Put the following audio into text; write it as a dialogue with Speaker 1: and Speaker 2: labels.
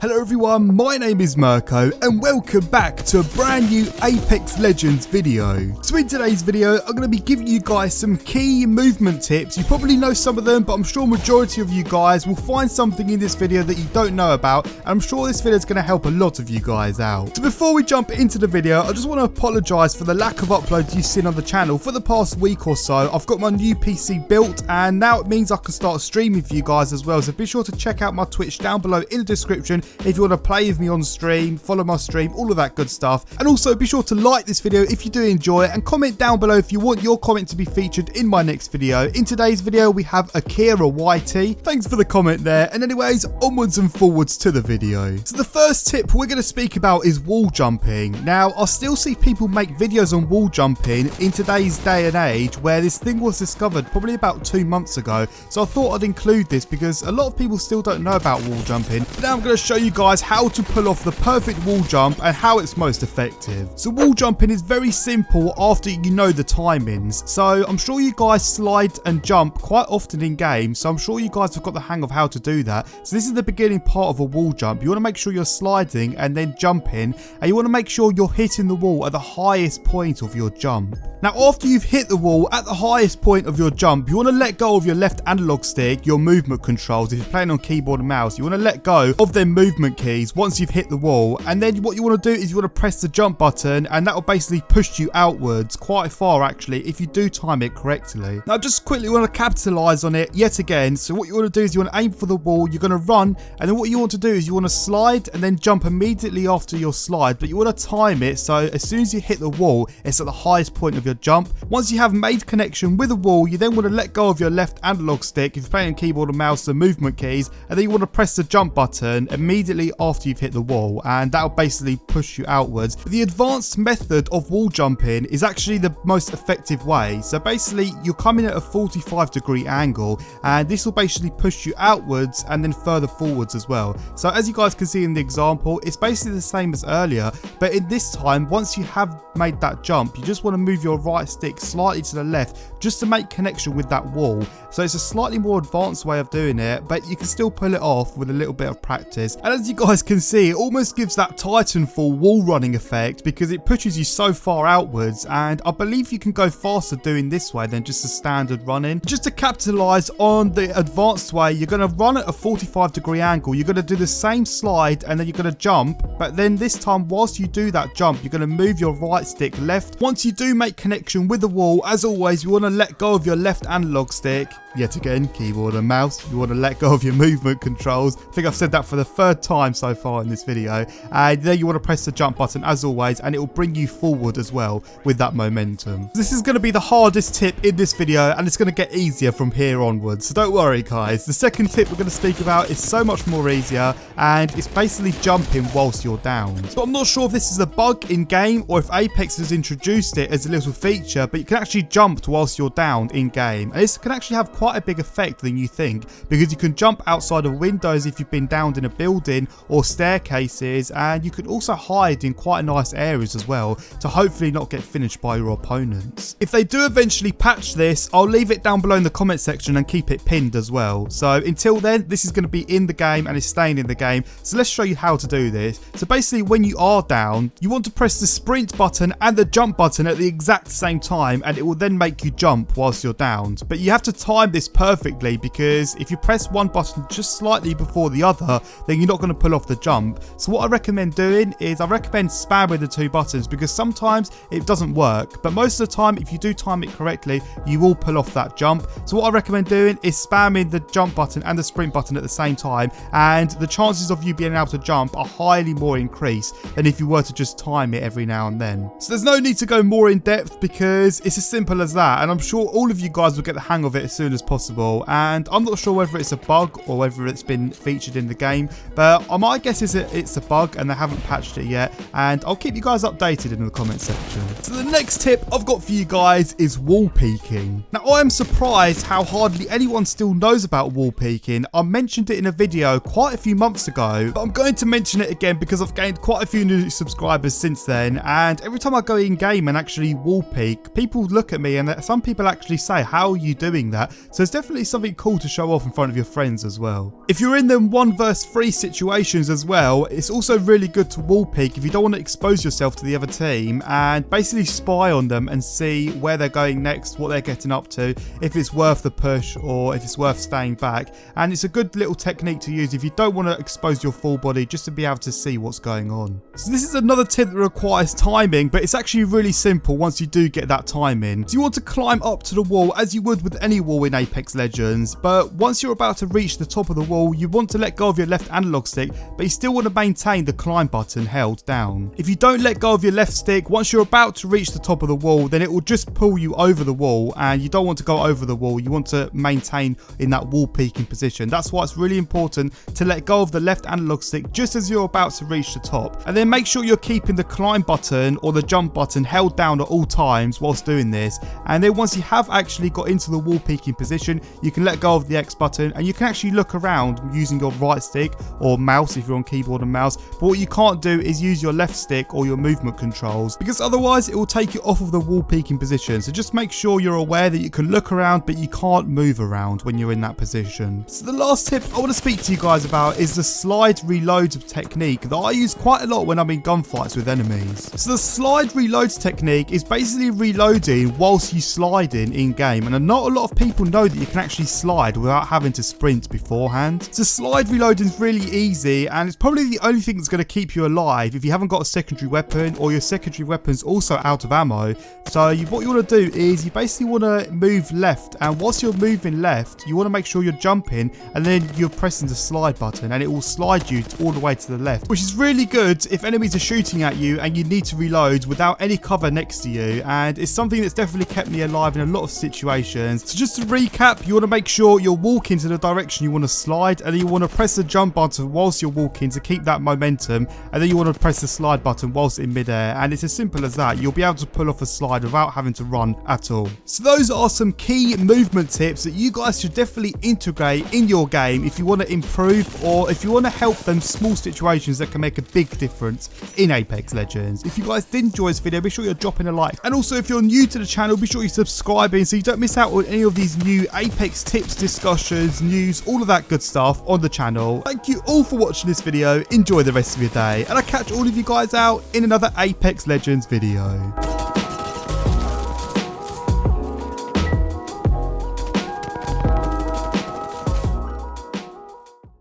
Speaker 1: Hello everyone, my name is Mirko and welcome back to a brand new Apex Legends video. So in today's video, I'm going to be giving you guys some key movement tips. You probably know some of them, but I'm sure majority of you guys will find something in this video that you don't know about. And I'm sure this video is going to help a lot of you guys out. So before we jump into the video, I just want to apologise for the lack of uploads you've seen on the channel for the past week or so. I've got my new PC built and now it means I can start streaming for you guys as well. So be sure to check out my Twitch down below in the description if you want to play with me on stream, follow my stream, all of that good stuff. And also be sure to like this video if you do enjoy it and comment down below if you want your comment to be featured in my next video. In today's video we have Akira YT. Thanks for the comment there. And anyways, onwards and forwards to the video. So the first tip we're going to speak about is wall jumping. Now I still see people make videos on wall jumping in today's day and age where this thing was discovered probably about 2 months ago. So I thought I'd include this because a lot of people still don't know about wall jumping. But now I'm going to show you guys how to pull off the perfect wall jump and how it's most effective. So wall jumping is very simple after you know the timings. So I'm sure you guys slide and jump quite often in game. So I'm sure you guys have got the hang of how to do that. So this is the beginning part of a wall jump. You want to make sure you're sliding and then jumping. And you want to make sure you're hitting the wall at the highest point of your jump. Now after you've hit the wall at the highest point of your jump, you want to let go of your left analog stick, your movement controls. If you're playing on keyboard and mouse, you want to let go of their movement keys once you've hit the wall. And then what you want to do is you want to press the jump button and that will basically push you outwards quite far actually if you do time it correctly. Now just quickly want to capitalize on it yet again. So what you want to do is you want to aim for the wall, you're going to run, and then what you want to do is you want to slide and then jump immediately after your slide, but you want to time it so as soon as you hit the wall it's at the highest point of your jump. Once you have made connection with the wall, you then want to let go of your left analog stick if you're playing keyboard and mouse, the movement keys, and then you want to press the jump button immediately after you've hit the wall, and that will basically push you outwards. But the advanced method of wall jumping is actually the most effective way. So basically you're coming at a 45-degree angle and this will basically push you outwards and then further forwards as well. So as you guys can see in the example, it's basically the same as earlier, but in this time once you have made that jump, you just want to move your right stick slightly to the left just to make connection with that wall. So it's a slightly more advanced way of doing it, but you can still pull it off with a little bit of practice. And as you guys can see, it almost gives that Titanfall wall running effect because it pushes you so far outwards, and I believe you can go faster doing this way than just a standard running. Just to capitalize on the advanced way, you're going to run at a 45-degree angle, you're going to do the same slide and then you're going to jump, but then this time whilst you do that jump, you're going to move your right stick left. Once you do make connection with the wall, as always, you want to let go of your left analog stick. Yet again, keyboard and mouse, you want to let go of your movement controls. I think I've said that for the third time so far in this video. And then you want to press the jump button as always, and it will bring you forward as well with that momentum. This is going to be the hardest tip in this video, and it's going to get easier from here onwards. So don't worry guys. The second tip we're going to speak about is so much more easier, and it's basically jumping whilst you're down. So I'm not sure if this is a bug in game or if Apex has introduced it as a little feature, but you can actually jump whilst you're down in game. And this can actually have quite a big effect than you think, because you can jump outside of windows if you've been downed in a building or staircases, and you can also hide in quite nice areas as well to hopefully not get finished by your opponents. If they do eventually patch this, I'll leave it down below in the comment section and keep it pinned as well. So until then, this is going to be in the game and it's staying in the game. So let's show you how to do this. So basically when you are down, you want to press the sprint button and the jump button at the exact same time, and it will then make you jump whilst you're downed. But you have to time this perfectly, because if you press one button just slightly before the other, then you're not going to pull off the jump. So what I recommend doing is I recommend spamming the two buttons, because sometimes it doesn't work, but most of the time if you do time it correctly, you will pull off that jump. So what I recommend doing is spamming the jump button and the sprint button at the same time, and the chances of you being able to jump are highly more increased than if you were to just time it every now and then. So there's no need to go more in depth because it's as simple as that, and I'm sure all of you guys will get the hang of it as soon as possible. And I'm not sure whether it's a bug or whether it's been featured in the game, but my guess is it's a bug and they haven't patched it yet, and I'll keep you guys updated in the comment section. So the next tip I've got for you guys is wall peeking. Now I am surprised how hardly anyone still knows about wall peeking. I mentioned it in a video quite a few months ago, but I'm going to mention it again because I've gained quite a few new subscribers since then, and every time I go in game and actually wall peek, people look at me and some people actually say, how are you doing that? So it's definitely something cool to show off in front of your friends as well. If you're in them 1 vs 3 situations as well, it's also really good to wall peek if you don't want to expose yourself to the other team and basically spy on them and see where they're going next, what they're getting up to, if it's worth the push or if it's worth staying back. And it's a good little technique to use if you don't want to expose your full body, just to be able to see what's going on. So this is another tip that requires timing, but it's actually really simple once you do get that time in. So you want to climb up to the wall as you would with any wall in Apex Legends, but once you're about to reach the top of the wall, you want to let go of your left analog stick, but you still want to maintain the climb button held down. If you don't let go of your left stick, once you're about to reach the top of the wall, then it will just pull you over the wall, and you don't want to go over the wall. You want to maintain in that wall peeking position. That's why it's really important to let go of the left analog stick just as you're about to reach the top, and then make sure you're keeping the climb button or the jump button held down at all times whilst doing this. And then once you have actually got into the wall peeking position, you can let go of the X button and you can actually look around using your right stick or mouse if you're on keyboard and mouse. But what you can't do is use your left stick or your movement controls, because otherwise it will take you off of the wall peeking position. So just make sure you're aware that you can look around but you can't move around when you're in that position. So the last tip I want to speak to you guys about is the slide reload technique that I use quite a lot when I'm in gunfights with enemies. So the slide reload technique is basically reloading whilst you slide in game, and not a lot of people know that you can actually slide without having to sprint beforehand. So slide reloading is really easy, and it's probably the only thing that's going to keep you alive if you haven't got a secondary weapon or your secondary weapon's also out of ammo. So what you want to do is you basically want to move left, and whilst you're moving left, you want to make sure you're jumping and then you're pressing the slide button, and it will slide you all the way to the left, which is really good if enemies are shooting at you and you need to reload without any cover next to you. And it's something that's definitely kept me alive in a lot of situations. So just to recap, you want to make sure you're walking to the direction you want to slide, and then you want to press the jump button whilst you're walking to keep that momentum, and then you want to press the slide button whilst in midair. And it's as simple as that. You'll be able to pull off a slide without having to run at all. So those are some key movement tips that you guys should definitely integrate in your game if you want to improve, or if you want to help them small situations that can make a big difference in Apex Legends. If you guys did enjoy this video, be sure you're dropping a like, and also if you're new to the channel, be sure you're subscribing so you don't miss out on any of these new Apex tips, discussions, news, all of that good stuff on the channel. Thank you all for watching this video. Enjoy the rest of your day, and I'll catch all of you guys out in another Apex Legends video.